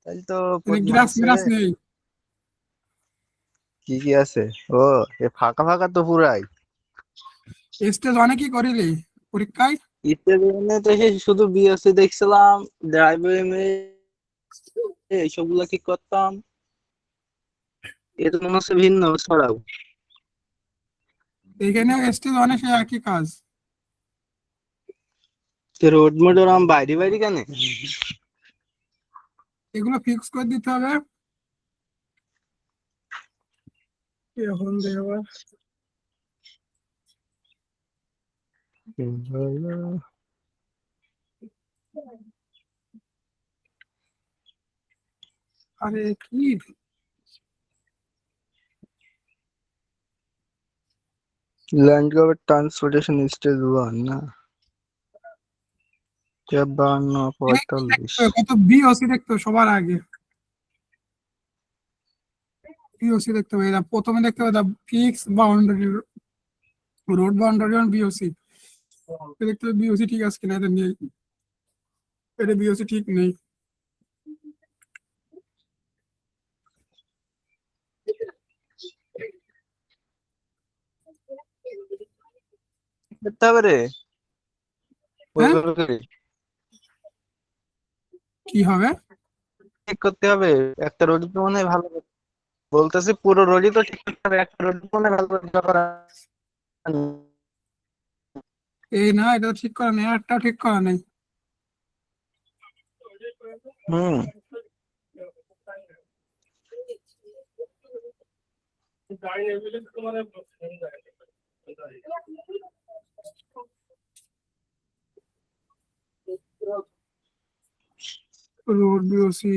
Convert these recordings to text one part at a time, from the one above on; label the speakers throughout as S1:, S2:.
S1: তাহলে তো
S2: গ্রাস
S1: পদ্মাশে
S2: গ্রাস নেই।
S1: কি কি আছে? ও, এ ফাঁকা ফাঁকা তো পুরাই।
S2: স্টেজ অনেকই করিলি পরীক্ষায়?
S1: ইত্যাদি তো সে শুধু বিএসসি দেখছিলাম, ড্রাইভিং এইসব গুলা ঠিক করতাম। এটা মনে হচ্ছে ভিন্ন ছড়াও।
S2: এখানে স্টেজ অনেক, সেই একই কাজ।
S1: রোড মোড ওরম বাইরে বাইরে কেন?
S2: এগুলো ফিক্স করে দিতে হবে। এখন দেখো আরে কি
S1: ল্যান্ড রোভার ট্রান্সপোর্টেশন স্টেজ 1 না? 52 45।
S2: কত বিওসি দেখতে হবে সবার আগে। বিওসি দেখতে হবে, এরা প্রথমে দেখতে হবে fix boundary, road boundary on BOC. দেখতে হবে বিওসি ঠিক আছে কিনা, এটা নেই, এটা বিওসি ঠিক নেই।
S1: করতে হবে রে,
S2: হ্যাঁ,
S1: ওইভাবে করে
S2: কি হবে?
S1: ঠিক করতে হবে। একটা রোডই তো মনে হয় ভালো বলতেছি, পুরো রোডই তো ঠিক করতে হবে, একটা রোডই মনে হয় ভালো করে করা হয়নি।
S2: এই না, এটা তো ঠিক করা নেই, একটাও ঠিক করা নেই।
S1: হুম।
S2: রোড বিওসি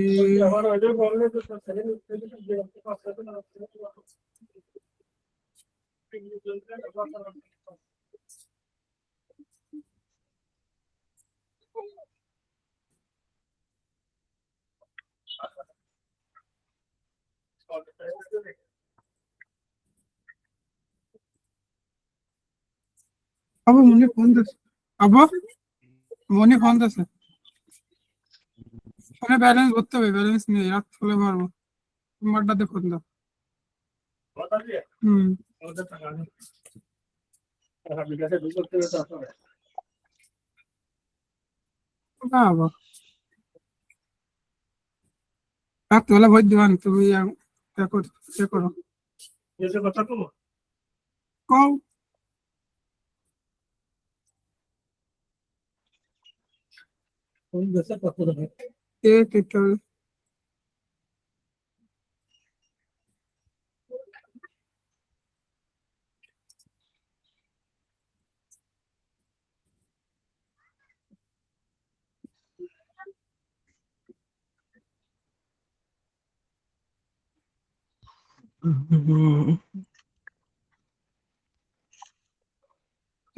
S2: আবু মনি ফোন দিছে, আবু মনি ফোন দিছে, ফোনে ব্যালেন্স ভরতে হবে, ব্যালেন্স নেই, রাত হলে ভরবো। নাম্বারটাতে ফোন দাও। হুম, বাবা রাত হলে ভর দিবান তুমি, দেখো, চেক করো। কও এ কেটে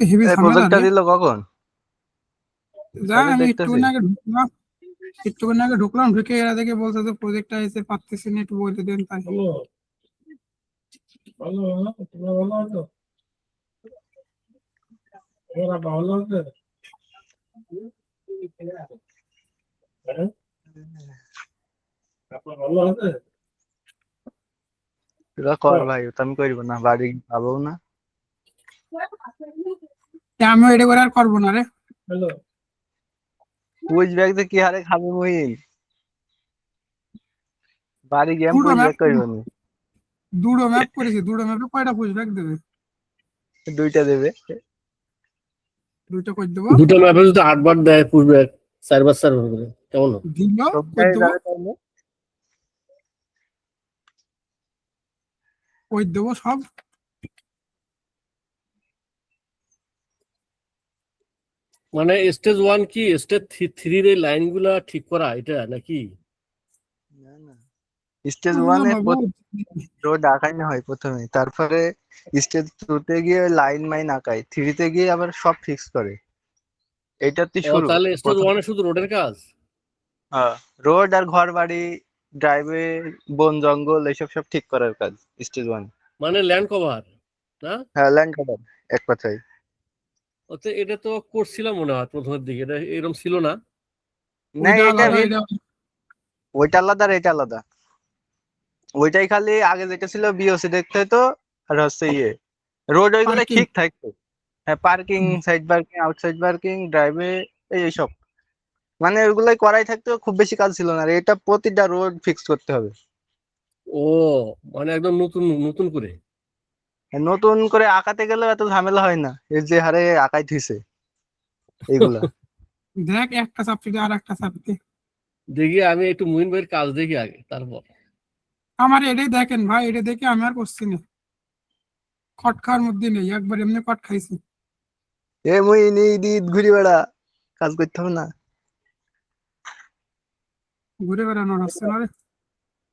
S2: হেভি
S1: এই
S2: ঝামেলা
S1: প্রজেক্টটা
S2: রে।
S1: দিল কখন?
S2: যা
S1: তাহলে
S2: আমি
S1: দেখতেছি।
S2: একটুখানি আগে ঢুকলাম, একটুখানি আগে ঢুকলাম, ঢুকে এরা দেখে বলছে যে প্রজেক্টটা এসে পারতেছি না, একটু বলতে দেন তাই।
S1: তোরা কর ভাই, তো আমি করবো না, বাড়ি যাবো না।
S2: আমিও এটা করে আর করবো না রে।
S1: পুজ ব্যাগ কি হারে খাবে মহিন? বাড়ি গিয়ে আমি
S2: দুটো
S1: পুজ
S2: ম্যাপ,
S1: ব্যাগ করবো না।
S2: দুটো ম্যাপ করেছি, দুটো ম্যাপে কয়টা পুষব্যাক দেবে?
S1: দুইটা দেবে।
S2: দুইটা করে দেবো।
S3: দুটো ম্যাপে যদি 8 বার দেয় পুষবে, 4 বার 4 বার করে, কেমন হবে?
S2: দিল
S1: সব
S2: করে
S1: জায়গায়
S2: দেবো,
S1: যাবে তাহলে।
S2: করে দেবো সব।
S3: মানে স্টেজ 1 কি স্টেজ 3 এর লাইন গুলা ঠিক করা এটা নাকি?
S1: না না, স্টেজ
S2: না
S1: 1-এ
S2: বাবু,
S1: রোড আঁকানো হয় প্রথমে, তারপরে স্টেজ 2-তে গিয়ে লাইন মাইন আঁকায়, 3-তে গিয়ে আবার সব ফিক্স করে। এইটাতে
S3: ও
S1: শুরু
S3: তাহলে স্টেজ
S1: প্রথম।
S3: 1-এ শুধু রোডের কাজ?
S1: হ্যাঁ, রোড আর ঘর বাড়ি, ড্রাইভওয়ে, বন জঙ্গল এইসব সব ঠিক করার কাজ স্টেজ 1।
S3: মানে ল্যান্ড কভার না?
S1: হ্যাঁ, ল্যান্ড কভার, এক কথায়।
S3: ওতে এটা তো করছিলাম মনে হয় প্রথমের দিকে, এটা এরকম ছিল না?
S1: না,
S2: ওইটা
S1: এটা
S2: আলাদা,
S1: ভিন্ন।
S2: এটা
S1: ওইটা আলাদা আর এটা আলাদা। ওইটাই খালি আগে যেটা ছিল বিওসি দেখতে হতো, আর হচ্ছে রোড ওইগুলো
S2: পার্কিং।
S1: ঠিক থাকতো। হ্যাঁ, parking, side parking, outside parking, ড্রাইভে, এইসব মানে ওইগুলাই করাই থাকতো, খুব বেশি কাজ ছিল না। আর এটা প্রতিটা রোড ফিক্স করতে হবে।
S3: ও মানে একদম নতুন নতুন করে।
S1: আর নতুন করে আঁকাতে গেলেও এত ঝামেলা হয় না, এর যে হারে আঁকাই থুইছে এইগুলা।
S2: দেখ একটা সাবজেক্টে আর একটা সাবজেক্টে।
S3: দেখি আমি একটু মুহিন ভাইয়ের কাজ দেখি আগে, তারপর।
S2: আমার এটাই দেখেন ভাই, এটা দেখে আমি আর করছি না, খট খাওয়ার মধ্যে নেই, একবার এমনি কট খাইছি।
S1: মুই ঈদ ঘুরি বেড়া, কাজ করতে হবে না,
S2: ঘুরে বেড়ানোর হচ্ছে না রে।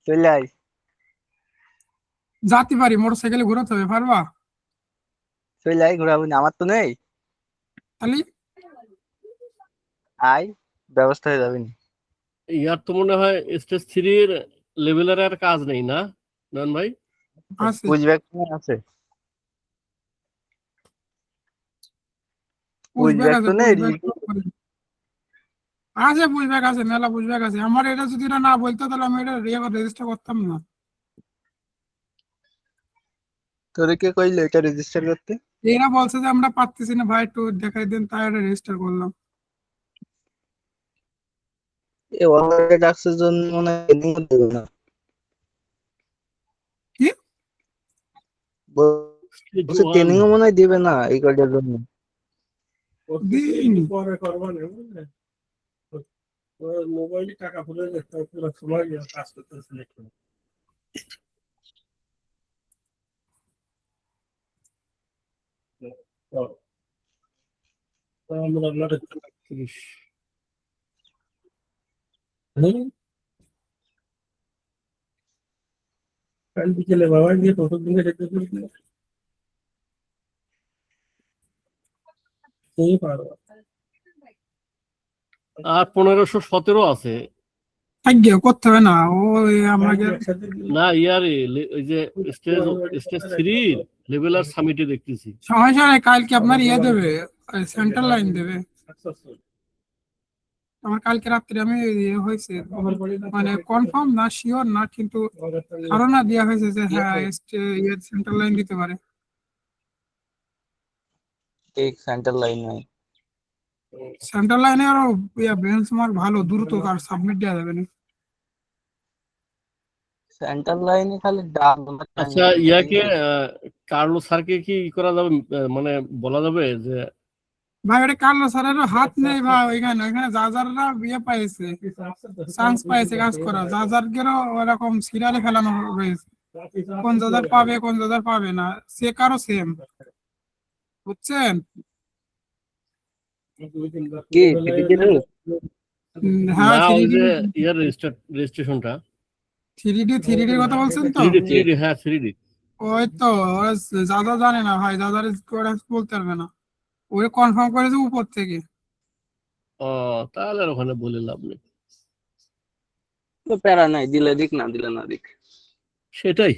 S1: চলে আয়।
S2: যাতে পারি, মোটর সাইকেলে ঘুরাতে হবে, পারবা?
S1: চলে আয়, ঘোরাবো না, আমার তো নেই।
S2: তাহলে
S1: আয়, ব্যবস্থা হয়ে যাবে না।
S3: ইয়ার তো মনে হয় স্টেজ 3-র লেভেলের আর কাজ নেই না নয়ন ভাই?
S2: আছে,
S1: পুশব্যাক আছে,
S2: পুশব্যাক
S1: পুশব্যাক
S2: আছে,
S1: তো নেই।
S2: আছে পুশব্যাক আছে, মেলা পুশব্যাক আছে। আমার এটা যদি না বলতো তাহলে আমি এটা রেজিস্টার করতাম না।
S1: তোরে কে কইলো এটা রেজিস্টার করতে?
S2: এরা বলছে যে আমরা পারতেছি না ভাই, একটু দেখাই দেন, তাই এটা রেজিস্টার করলাম।
S1: অলরেডি ডাকসের জন্য মনে হয় training ও দেবে না।
S2: কি
S1: বলছে ট্রেনিং ও মনে হয় দিবে না এই কয়টার জন্য।
S2: দিন
S3: পরে করবা না, মোবাইলে টাকা ভরে সময় কাজ করতে। কাল বিকেলে বাবা গিয়ে প্রথম দিনে দেখতে আর 1517 আছে
S2: থাকবে, করতে হবে না, ওই আমাকে
S3: না ইয়ারে, ওই যে স্টেজ 3 লেভেলার সামিটে দেখতেছি।
S2: সমস্যা নাই, কালকে আপনার ইয়ে দেবে, সেন্ট্রাল লাইন দেবে। আমার কালকে রাত্রে আমি ইয়ে হয়েছে, মানে কনফার্ম না, শিওর না, কিন্তু ধারণা দেওয়া হয়েছে যে হ্যাঁ সেন্ট্রাল লাইন দিতে পারে।
S1: ঠিক সেন্টার লাইন নাই।
S2: সেন্ট্রাল লাইনে আরো বেঞ্চমার্ক ভালো, দ্রুত আর সাবমিট দেওয়া যাবে না।
S1: সেন্টার লাইনে খালি ডাক।
S3: আচ্ছা ইয়াকে কার্লো স্যারকে কি করা যাবে, মানে বলা যাবে যে
S2: ভাই ওটা কার্লো স্যারেরও হাত নেই ভাই, ওইখানে ওইখানে যারা বিয়ে পাইছে, চান্স পাইছে কাজ করা, যাদেরও ওরকম সিরিয়ালে ফেলানো হয়েছে, কোন যাদের পাবে কোন যাদের পাবে না, সে কারো সেম, বুঝছেন?
S1: কি টিকিটের
S2: হ্যাঁ,
S3: না ওই
S2: 3D
S3: যে ইয়ার রেজিস্ট্রেশনটা
S2: 3D কথা বলছেন তো?
S3: 3D হ্যাঁ 3D।
S2: ওই তো ওরা যারা জানে না ভাই, যাদের ওরা বলতে পারবে না, ওই কনফার্ম করেছে উপর থেকে।
S3: ও তাহলে আর ওখানে বলে লাভ নেই।
S1: তো প্যারা নাই, দিলে দিক না দিলে না দিক।
S3: সেটাই।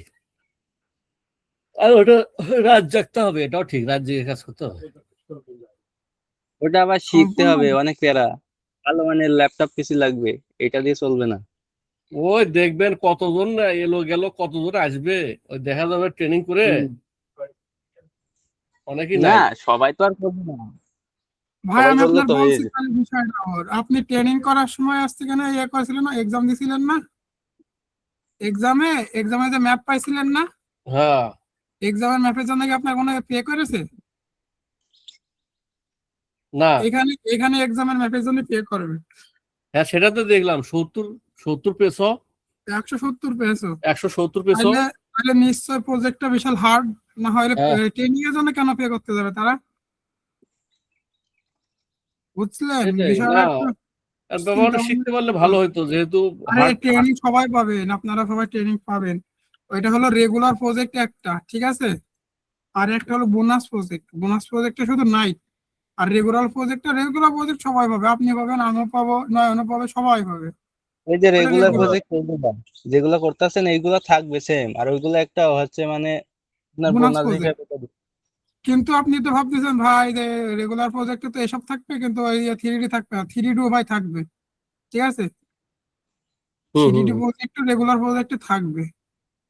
S3: আর ওটা রাত জাগতে হবে, এটাও ঠিক, রাত জেগে কাজ করতে হবে।
S1: ওটা আবার শিখতে
S2: সম্পূর্ণ
S1: হবে, অনেক প্যারা। ভালো মানের ল্যাপটপ পিসি লাগবে, এটা দিয়ে চলবে না।
S3: ওই দেখবেন কতজন এলো গেল, কতজন আসবে, ওই দেখা যাবে ট্রেনিং করে অনেকেই
S1: না
S3: নাই।
S1: সবাই তো আর করবে না,
S2: ভাই
S1: সবাই
S2: আমি
S1: করলে
S2: আপনার
S1: তো হয়ে
S2: বলছি
S1: যেত।
S2: খালি বিষয়টা ওর, আপনি ট্রেনিং করার সময় আসছে কেন, ইয়ে করেছিলেন না, এক্সাম দিছিলেন না, এক্সামে যে ম্যাপ পাইছিলেন না,
S3: হ্যাঁ
S2: এক্সামের ম্যাপের জন্য কি আপনার কোনো পে করেছে?
S3: না
S2: এখানে এখানে এক্সামের ম্যাপের জন্য পে করবে।
S3: হ্যাঁ সেটা তো দেখলাম, 70 পেসো,
S2: 170 পেয়েছো?
S3: 170 পেসো।
S2: তাহলে তাহলে নিশ্চয় প্রজেক্টটা বিশাল হার্ড, না হলে
S3: হ্যাঁ
S2: ট্রেনিং এর জন্য কেন পে করতে যাবে তারা? বুঝলেন
S3: সেটাই
S2: বিষয়টা
S3: না,
S2: একটু
S3: আর
S2: চিন্তা
S3: ব্যাপারটা
S2: ভাবনা
S3: শিখতে পারলে
S2: করতে
S3: ভালো
S2: হবে।
S3: হতো, যেহেতু
S2: আরে
S3: হার্ড।
S2: ট্রেনিং সবাই পাবেন, আপনারা সবাই ট্রেনিং পাবেন। ওইটা হলো রেগুলার প্রজেক্ট একটা, ঠিক আছে, আর একটা হলো বোনাস প্রজেক্ট। বোনাস প্রজেক্টে শুধু নাইট, আর রেগুলার প্রজেক্ট সবাই পাবে, আপনি পাবেন, আমিও পাবো, নয়নও পাবে, সবাই পাবে।
S1: ওই যে
S2: ওটা
S1: রেগুলার
S2: রেগুলার
S1: প্রজেক্ট যেগুলো করতেছেন এইগুলো থাকবে সেম, আর ওইগুলো একটা হচ্ছে মানে আপনার
S2: বোনাস
S1: বোনাস
S2: প্রজেক্ট।
S1: হিসাবে দিবে।
S2: কিন্তু আপনি তো ভাবতেছেন ভাই যে রেগুলার প্রজেক্টে তো এসব থাকবে, কিন্তু ওই 3D থাকবে না, 3D ভাই থাকবে, ঠিক আছে।
S3: হুম,
S2: সিডিডি
S3: হুম।
S2: প্রজেক্ট রেগুলার প্রজেক্টে থাকবে,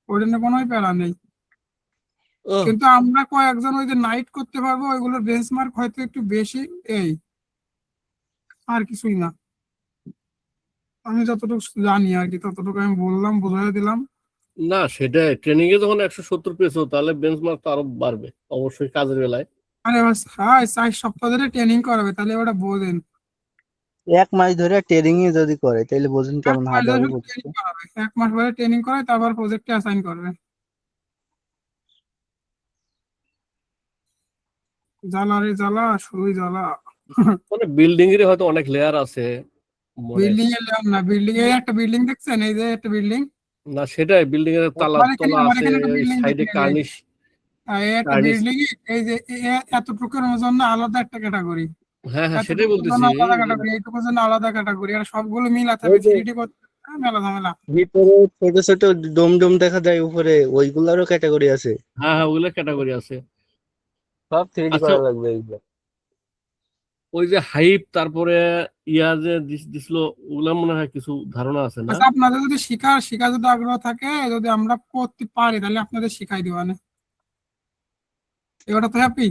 S2: ওই জন্য কোনো প্যারা নেই।
S3: আহ,
S2: কিন্তু আমরা কয়েকজন ওই যে নাইট করতে পারবো, ওইগুলোর বেঞ্চমার্ক হয়তো একটু বেশি, এই আর কিছুই না। আমি যতটুকু জানি আর কি ততটুকু আমি বললাম, বোঝাই দিলাম।
S3: না সেটাই, ট্রেনিং এ যখন 170 পেয়েছো তাহলে বেঞ্চমার্ক তো আরো বাড়বে অবশ্যই কাজের বেলায়।
S2: আরে বাস, হ্যাঁ 4 সপ্তাহ ধরে ট্রেনিং করাবে, তাহলে ওটা বোঝেন।
S1: 1 মাস ধরে ট্রেনিং এ যদি করে তাহলে বোঝেন
S2: 1
S1: কেমন
S2: মাস
S1: হার্ড
S2: ধরে
S1: হবে
S2: শুধু
S1: করতে।
S2: ট্রেনিং করাবে, 1 মাস ধরে ট্রেনিং করায়, তারপর প্রজেক্টে অ্যাসাইন করবে। জ্বালা রে জ্বালা, শুধুই জ্বালা।
S3: মানে বিল্ডিং এর হয়তো অনেক লেয়ার আছে মানে।
S2: বিল্ডিং এর নাম না, বিল্ডিং এর একটা বিল্ডিং দেখছেন, এই যে একটা বিল্ডিং,
S3: না সেটাই, বিল্ডিং এর তালা তলা
S2: আমার
S3: আছে,
S2: এখানে একটা
S3: ওই
S2: বিল্ডিং
S3: সাইডে
S2: দেখেন,
S3: কার্নিশ
S2: এই একটা
S3: কার্নিশ
S2: বিল্ডিং, এই যে এতটুকুর জন্য আলাদা একটা ক্যাটাগরি,
S3: হ্যাঁ হ্যাঁ সেটাই
S2: এতটুকুর
S3: বলতেছি।
S2: জন্য আলাদা ক্যাটাগরি, এইটুকুর জন্য আলাদা ক্যাটাগরি, আর সবগুলো মিলাতে
S1: ওই
S2: হবে,
S1: যে
S2: 3D করতে হবে, মেলা ঝামেলা।
S1: ভিতরে ছোট ছোট ডোম ডোম দেখা যায় উপরে, ওইগুলারও ক্যাটাগরি আছে।
S3: হ্যাঁ হ্যাঁ ওগুলো ক্যাটাগরি আছে।
S1: সব 3D
S3: আচ্ছা,
S1: করা লাগবে এইগুলো।
S3: ওই যে হাইপ তারপরে ইয়া যে দিছিল, ওগুলা মনে হয় কিছু ধারণা আছে না?
S2: আচ্ছা, আপনাদের যদি শিখার যদি আগ্রহ থাকে, যদি আমরা করতে পারি, তাহলে আপনাদের শিখাই দিবা না, এবার তো হ্যাপি।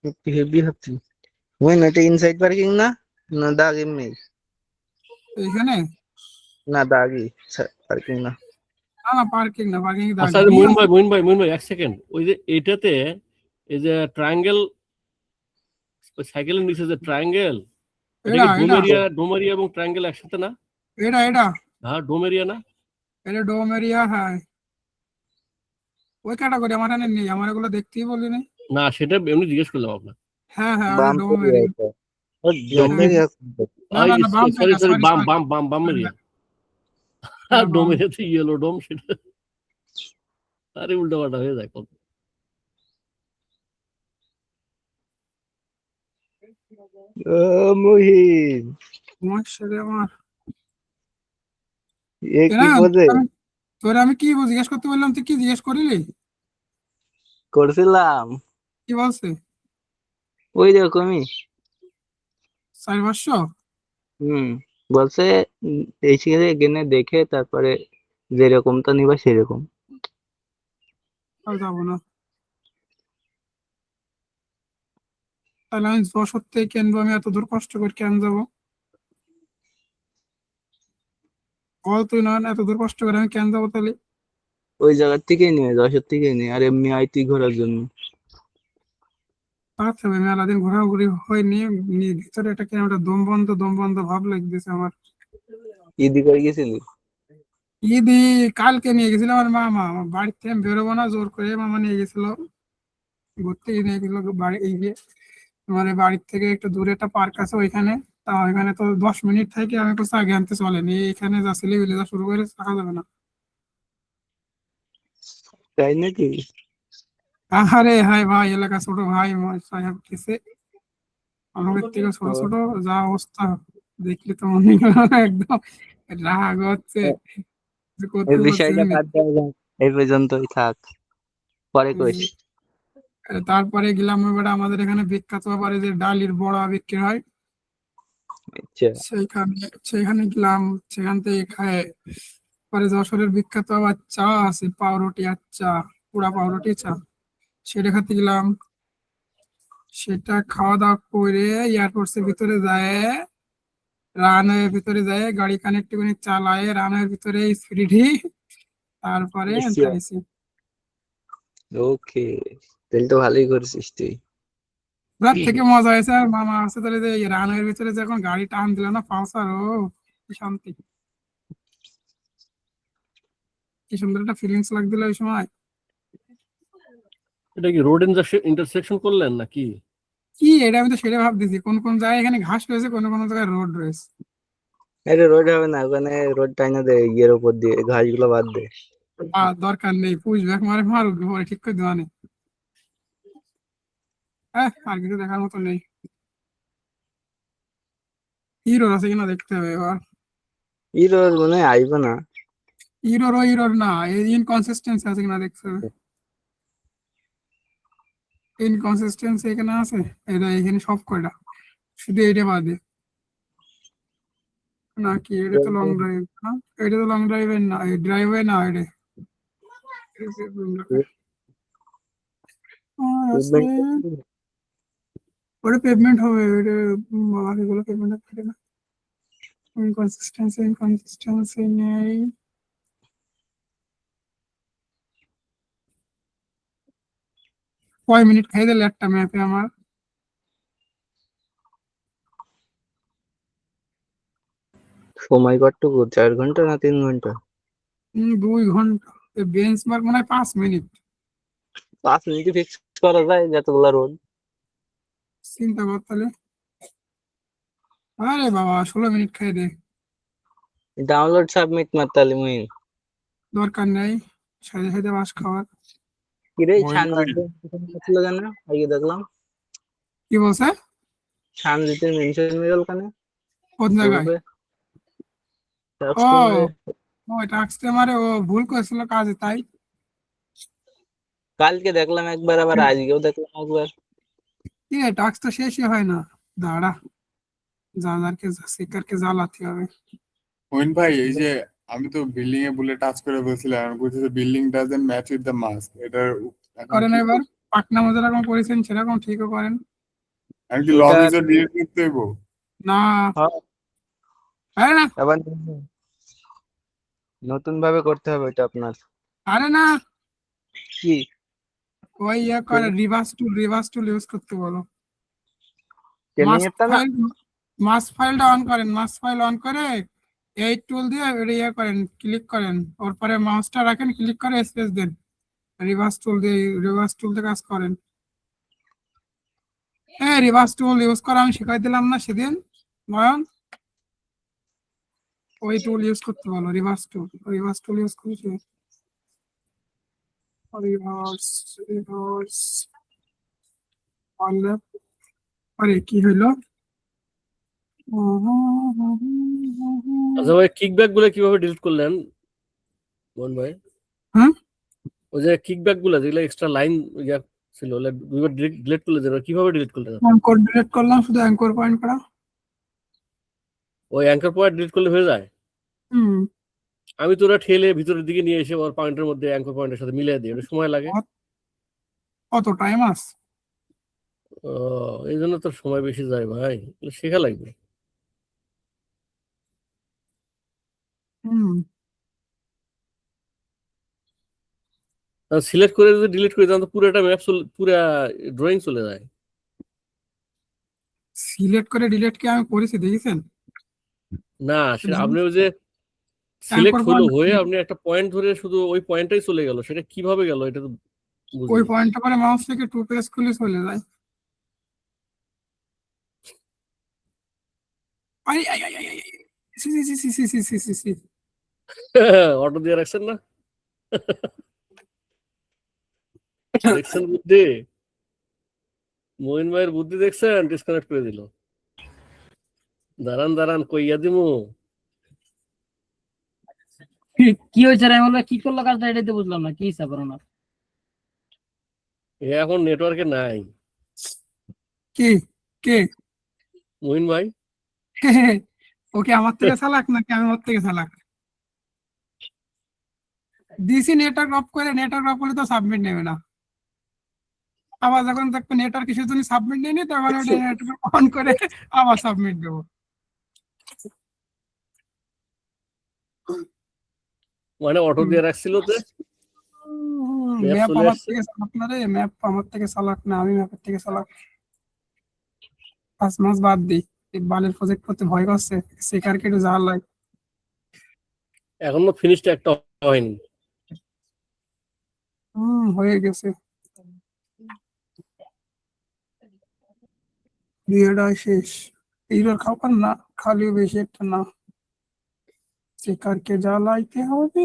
S1: একটু হেভি হচ্ছে। ওই না, এটা ইনসাইড পার্কিং না, না দাগ এমনি,
S2: এইখানে
S1: না দাগি পার্কিং না।
S2: না না, পার্কিং না, পার্কিং দাগ
S3: আচ্ছা আচ্ছা,
S2: দিয়ে আছে।
S3: মইন ভাই 1 সেকেন্ড, ওই যে এটাতে এই যে ট্রায়াঙ্গেল, ওই সাইকেলের নিচে যে ট্রায়াঙ্গেল, এটা
S2: এটা
S3: কি
S2: এটা
S3: ডোমেরিয়া এবং ট্রায়াঙ্গেল একসাথে না?
S2: এটা এটা
S3: হ্যাঁ ডোমেরিয়া না?
S2: এটা ডোম এরিয়া, হ্যাঁ। ওই ক্যাটাগরি আমার এখানে নেই, আমার এগুলো দেখতেই বলিনি।
S3: না সেটা এমনি জিজ্ঞেস করলাম আপনার।
S2: হ্যাঁ হ্যাঁ, ওটা
S1: বাম
S2: ডোম
S1: পেরিয়ে
S2: এরিয়া।
S1: আছে, ও
S3: কি আছে?
S1: ডোমেরিয়া।
S2: না না না, বাম
S3: সরি
S2: পেরিয়া,
S3: সরি,
S2: সরি
S3: বাম
S2: সরি,
S3: বাম বাম বামেরিয়া। আর
S2: এটা বাম।
S3: ডোমেরিয়াতে ইয়েলো ডোম সেটা, আরে উল্টো পাল্টা হয়ে যায় কত।
S1: ও মুহিন,
S2: তোমার সাথে আমার
S1: এ
S2: এ
S1: কি
S2: না,
S1: বোঝে?
S2: তোরে আমি কি জিজ্ঞেস করতে বললাম, তুই কি জিজ্ঞেস করিলি?
S1: করছিলাম
S2: কি বলছে?
S1: ওই রকমই।
S2: 4-500?
S1: হুম, বলছে এই শিখে গেনে দেখে তারপরে যেরকমটা নিবা সেরকম।
S2: আর যাবো না, তাহলে আমি যশোর থেকে কিনবো, আমি এত দূর কষ্ট করে কেন যাবো? বল তুই, না এত দূর কষ্ট করে আমি কেন যাবো তাহলে?
S1: ওই জায়গার থেকেই নিয়ে, যশোর থেকেই নিয়ে, আর এমনি আইতি ঘোরার জন্য।
S2: আচ্ছা ভাই, মেলা দিন ঘোরাঘুরি হয়নি, ভিতরে একটা কেমন একটা দম বন্ধ ভাব লাগতেছে আমার।
S1: ঈদি করে গেছিলি?
S2: ঈদি কালকে নিয়ে গেছিল আমার মামা, আমার বাড়ির থেকে আমি বেরোবো না, জোর করে মামা নিয়ে গেছিল ঘুরতে, নিয়ে গেছিল বাড়ি, এই যে আমার এই বাড়ির থেকে একটু দূরে একটা পার্ক আছে ওইখানে। তা ওইখানে তো 10 মিনিট থেকে আমি কোথাও আগে আনতে চলেনি, এইখানে যা ছেলেগুলো যা শুরু করে থাকা যাবে না।
S1: তাই নাকি?
S2: আরে হাই ভাই, এলাকা ছোট ভাই সাহেব গেছে, আমাদের থেকে ছোট
S1: ও,
S2: ছোট, যা অবস্থা দেখলে তো মনে হয় একদম রাগ হচ্ছে, যে
S1: এই
S2: করতে পারছি
S1: বিষয়টা
S2: না।
S1: বাদ দেওয়া যাক, এই পর্যন্তই থাক, পরে কইস।
S2: তারপরে গেলাম এবার আমাদের এখানে বিখ্যাত আবার এই যে ডালির বড়া বিক্রি হয়,
S1: আচ্ছা,
S2: সেইখানে সেখানে গেলাম, সেখান থেকে খায়। পরে যশোরের বিখ্যাত আবার চা আছে, পাউরুটি আর চা, পুরা পাউরুটি চা, সেটা খেতে গেলাম। সেটা খাওয়া দাওয়া করে এয়ারপোর্টের ভিতরে যায়, রানওয়ের ভিতরে যায় গাড়ি কানেক্টিভিটি চালায়, রানওয়ের ভিতরে স্পিডি, তারপরে
S1: আচ্ছা,
S2: আনতে।
S1: ওকে, তাহলে তো ভালোই করছিস তুই।
S2: রাত থেকে মজা হয়েছে, আর মামা আছে তাহলে যে রানওয়ের ভিতরে যখন গাড়ি টান দিল না পালসার, ও কি শান্তি, কি সুন্দর একটা ফিলিংস লাগছিল ওই সময়।
S3: এটা কি রোড ইন্টারসেকশন করলেন নাকি?
S2: কি এটা, আমি তো সেটা ভাবতেছি, কোন কোন জায়গায় এখানে ঘাস রয়েছে, কোন কোন জায়গায় রোড রয়েছে।
S1: এটা রোড হবে না, ওখানে রোড টাইনা দে, ইয়ের উপর দিয়ে ঘাসগুলো বাদ দে।
S2: আর দরকার নেই, পুশ ব্যাক মারে মারুক, পরে ঠিক করে দেওয়া নেই। আর কিছু দেখার মতো নেই, হিরোর আছে কিনা দেখতে হবে এবার।
S1: ই রোড মনে হয় আইব না।
S2: হিরোর না, ইনকনসিস্টেন্সি আছে কিনা দেখতে হবে, ইনকনসিস্টেন্সি এখানে আছে, এটা এখানে সব কয়টা, শুধু এইটা বাদে। নাকি এটা তো লং ড্রাইভ না, এটা তো লং ড্রাইভের না, ড্রাইভে না এটা। ওটা পেভমেন্ট হবে, ওটা বাকিগুলো পেভমেন্ট হবে না। ইনকনসিস্টেন্সি নেই। কয় মিনিট খাই দিলে একটা ম্যাপে আমার?
S1: সময় কতটুকু, 4 ঘন্টা না 3 ঘন্টা?
S2: 2 ঘন্টা। বেঞ্চ মার্ক মনে হয় 5 মিনিট।
S1: 5 মিনিটে ফিক্স করা যায় যতগুলা রোড।
S2: চিন্তা কর তাহলে। আরে বাবা 16 মিনিট খাই দে।
S1: ডাউনলোড সাবমিট মারতালি মুই।
S2: দরকার নেই সাথে সাথে বাস খাওয়ার।
S1: কিরে
S4: মোহিন
S1: শানজিৎ ছিল কেন আগে দেখলাম?
S2: কি বলছে?
S1: শানজিতের মেনশন মিরল কেন
S2: কোন জায়গায়?
S1: গ্রুপে?
S2: ও ও টাস্ক মারে, ও ভুল করেছিল কাজে তাই।
S1: কালকে দেখলাম একবার, আবার আজকেও দেখলাম একবার।
S2: কি টাস্ক তো শেষই হয় না। দাঁড়া, জানারকে সিকারকে জ্বালাতে হবে।
S4: মোহিন ভাই, এই যে আমি তো বিল্ডিং এ বলে টাচ করে বলছিলাম, আমি বলছি building doesn't match with the mask. এটার এখন
S2: করেন
S4: কি
S2: এবার পাটনা মধ্যে যেরকম করেছেন সেরকম ঠিকও করেন।
S4: আমি কি
S1: ওটা
S4: লবিজও ডিলিট করতে হইব?
S2: না
S1: হ্যাঁ,
S2: আরে না
S1: আবার নতুন ভাবে করতে হবে এটা আপনার।
S2: আরে না,
S1: কি
S2: ওই করে রিভার্স টুল ইউজ করতে বলো।
S1: ট্রেনিং
S2: মাস্ক
S1: এরটা না?
S2: ফাইল, মাস্ক ফাইলটা অন করেন, মাস্ক ফাইল অন করে এই টুল দিয়ে এটা করেন, ক্লিক করেন, ওর পরে মাউসটা রাখেন, ক্লিক করে স্পেস দেন, রিভার্স টুল দিয়ে, রিভার্স টুল দিয়ে কাজ করেন। হ্যাঁ রিভার্স টুল ইউজ করা আমি শিখাই দিলাম না সেদিন নয়ন, ওই টুল ইউজ করতে বলো, রিভার্স টুল ইউজ করেছি। রিভার্স আরে কি হইলো?
S3: আচ্ছা ভাই, কিকব্যাক গুলো কিভাবে ডিলিট করলেন মোহন ভাই?
S2: হ্যাঁ
S3: ওই যে কিকব্যাক গুলো যেগুলো এক্সট্রা লাইন ছিল, দুইবার ডিলিট করলে যেন কিভাবে ডিলিট করলেন?
S2: অ্যাঙ্কর ডিলিট করলাম, শুধু অ্যাঙ্কর পয়েন্ট করা।
S3: ওই অ্যাঙ্কার পয়েন্ট ডিলিট করলে হয়ে যায়?
S2: হুম
S3: আমি তো ওরা ঠেলে ভিতরের দিকে নিয়ে এসে ওর পয়েন্টের মধ্যে অ্যাঙ্কর পয়েন্টের সাথে মিলিয়ে দিই, ওটা সময় লাগে।
S2: কত টাইম আছে?
S3: এই জন্য তো সময় বেশি যায় ভাই, এগুলো শেখা লাগবে।
S2: হুম
S3: সিলেক্ট করে যদি ডিলিট করি তাহলে তো পুরোটা ম্যাপ পুরা ড্রয়িং চলে যায়।
S2: সিলেক্ট করে ডিলিট কি আমি করেছি দেখেছেন?
S3: না সেটা আপনি ওই যে সিলেক্ট
S2: অ্যাঙ্কর
S3: হলো
S2: পয়েন্ট,
S3: হয়ে আপনি একটা পয়েন্ট ধরে শুধু ওই পয়েন্টটাই চলে গেল, সেটা কিভাবে গেল এটা তো
S2: ওই
S3: বুঝি।
S2: পয়েন্টটা পরে মাউস থেকে টু প্রেস করলে চলে যায়। I I I I I, C C C C C C C C.
S3: Auto দিয়ে রাখছেন না? দেখছেন বুদ্ধি, মোহিন ভাইয়ের বুদ্ধি দেখছেন, ডিসকানেক্ট করে দিল। দাঁড়ান কইয়া দিমু।
S5: কি হয়েছে রে? আমি বললাম কি করলো কাজটা, এটাই তো বুঝলাম না কি হিসাব ওনার।
S3: এ এখন নেটওয়ার্কে নাই।
S2: কে কে?
S3: মোহিন ভাই
S2: ওকে আমার থেকে চালাক নাকি আমি ওর থেকে চালাক? দিছি নেটওয়ার্ক অফ করে, নেটওয়ার্ক অফ করলে তো সাবমিট নেবে না। আবার যখন দেখবে নেটওয়ার্ক কিছুর জন্য সাবমিট নেয়নি, তখন ওটা নেটওয়ার্ক অন করে আবার সাবমিট দেবো।
S3: মানে অটো দিয়ে রাখছিল তো ম্যাপ
S2: ম্যাপ
S3: চলে
S2: আমার
S3: আসছে।
S2: থেকে চালাক না রে, ম্যাপ আমার থেকে চালাক না, আমি ম্যাপের থেকে চালাক। 5 মাস বাদ দিই, বালের প্রজেক্ট করতে ভয় করছে, সেকার কেটে যাওয়ার লাগে।
S3: এখনো ফিনিশটা একটা হয়নি।
S2: হয়ে গেছে। বিয়েটা শেষ, এইবার খাবার না খালিও বেশি একটা না, সেকারকে জ্বালাইতে হবে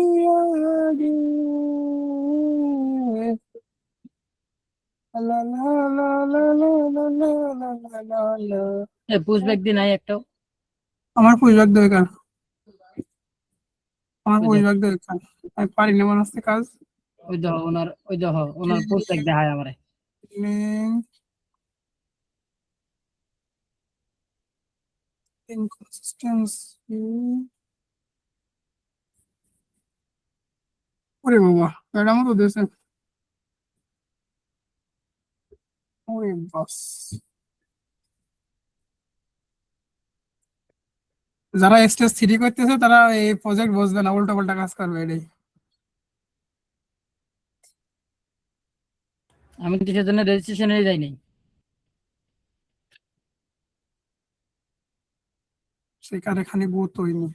S2: আগে। লা লা লা লা লা লা লা লা লা লা লা।
S5: পুশব্যাক দিয়ে নাই একটাও।
S2: আমার পুঁইবাগ দরকার, আমার
S5: ওই
S2: পুঁইবাগ দরকার, আমি পারি না মনে হচ্ছে কাজ।
S5: ওনার পুশব্যাক দেখায় আমারে।
S2: ইনকনসিস্টেন্সি। ওরে বাবা, এটা মতো দেশে। ওরে বাস, যারা স্টেজ 3 করতেছে তারা এই প্রজেক্ট বুঝবে না, উল্টো পাল্টা কাজ করবে এটাই।
S5: আমি কিসের জন্য রেজিস্ট্রেশনে যাই নাই।
S2: সেখানে এখানে গুরুত্ব হয়নি।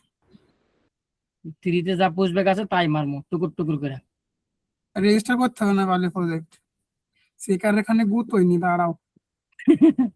S5: 3 যা পুশব্যাক আছে তাই মারমু টুকুর টুকুর করে।
S2: রেজিস্টার করতে হবে না পারলে প্রজেক্ট, সেখানে এখানে গুরুত্ব হয়নি, দাঁড়াও।